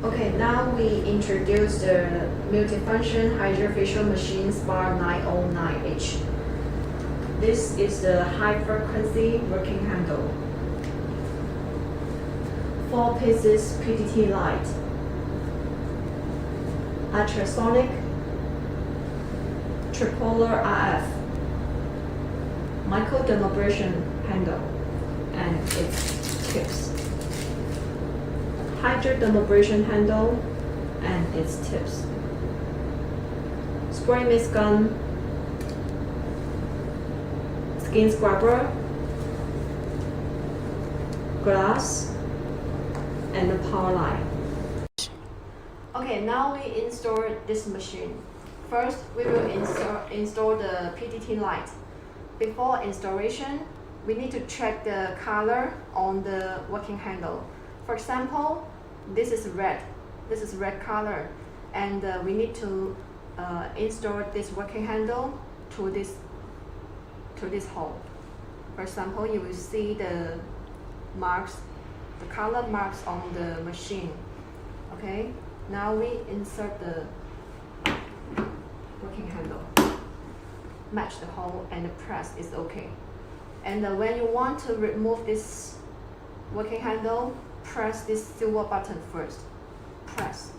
Okay, now we introduce the multifunction Hydradermabrasion machine SPAR 909H. This is the high frequency working handle. 4 pieces PDT light, ultrasonic, tripolar RF, microdermabrasion handle, and its tips. Hydradermabrasion handle and its tips. Spray mist gun, skin scrubber, glass, and the power line. Okay, now we install this machine. First, we will install the PDT light. Before installation, we need to check the color on the working handle. For example, this is red color, and we need to install this working handle to this hole. For example, you will see the marks, the color marks on the machine. Okay, now we insert the working handle, match the hole, and press is okay. And when you want to remove this working handle, press this silver button first. Press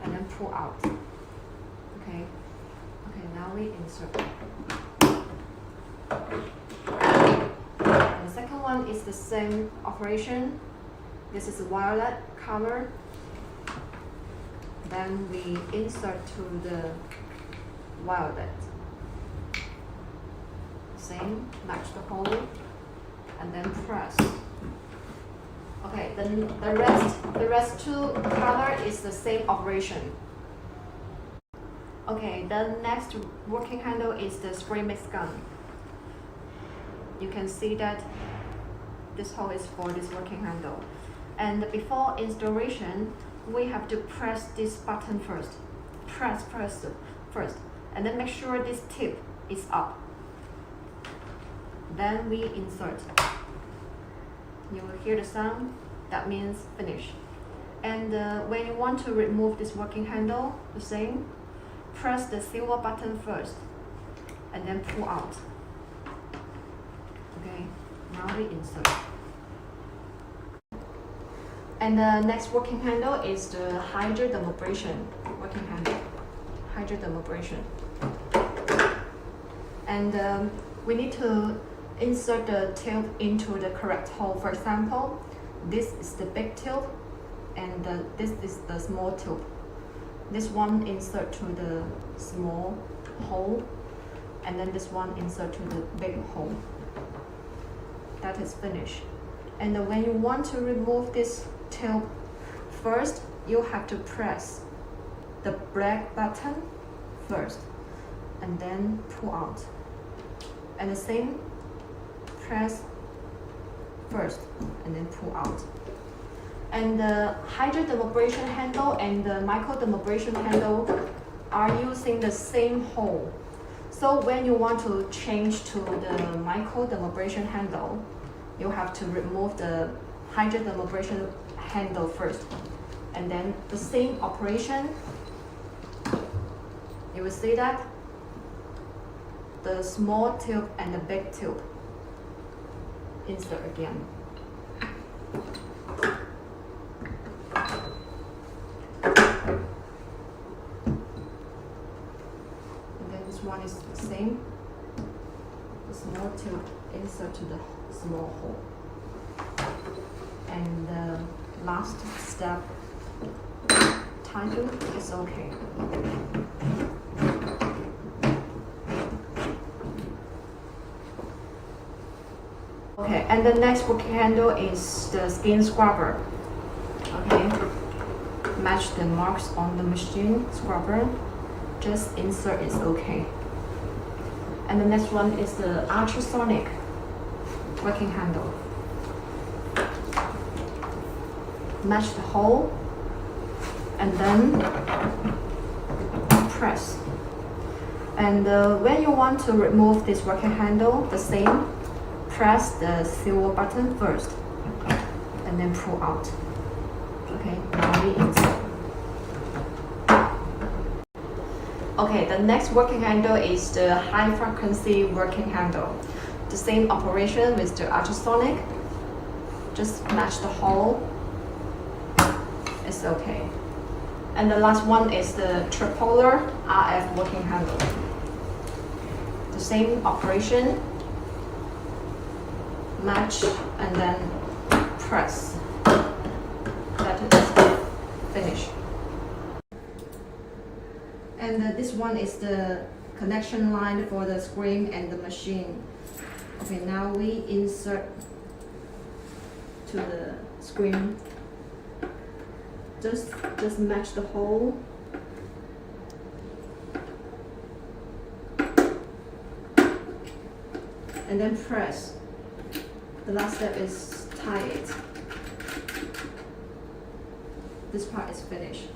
and then pull out. Okay. Okay, now we insert. And the second one is the same operation. This is violet color. Then we insert to the violet. Same, match the hole, and then press. Okay, then the rest two color is the same operation. Okay, the next working handle is the spray mist gun. You can see that this hole is for this working handle. And before installation, we have to press this button first. Press first, and then make sure this tip is up. Then we insert. You will hear the sound, that means finish. And when you want to remove this working handle, the same, press the silver button first, and then pull out. Okay, now we insert. And the next working handle is the Hydradermabrasion working handle. Hydradermabrasion. And we need to insert the tube into the correct hole. For example, this is the big tube, and this is the small tube. This one insert to the small hole, and then this one insert to the big hole. That is finished. And when you want to remove this tube, first you have to press the black button first, and then pull out. And the same, press first and then pull out. And the Hydradermabrasion handle and the microdermabrasion handle are using the same hole. So when you want to change to the microdermabrasion handle, you have to remove the Hydradermabrasion handle first. And then the same operation, you will see that the small tube and the big tube. Insert again. And then this one is the same. The small tube insert to the small hole. And the last step, tighten is okay. Okay, and the next working handle is the skin scrubber. Okay, match the marks on the machine scrubber. Just insert is okay. And the next one is the ultrasonic working handle. Match the hole, and then press. And when you want to remove this working handle, the same. Press the silver button first, and then pull out. Okay, now we insert. Okay, the next working handle is the high frequency working handle. The same operation with the ultrasonic. Just match the hole. It's okay. And the last one is the tripolar RF working handle. The same operation. Match and then press. That is finish. And this one is the connection line for the screen and the machine. Okay, now we insert to the screen. Just match the hole. And then press. The last step is tie it. This part is finished.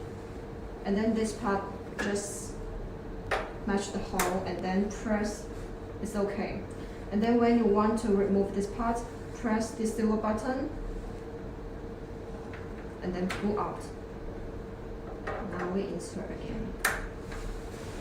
And then this part, just match the hole and then press. It's okay. And then when you want to remove this part, press this silver button and then pull out. Now we insert again.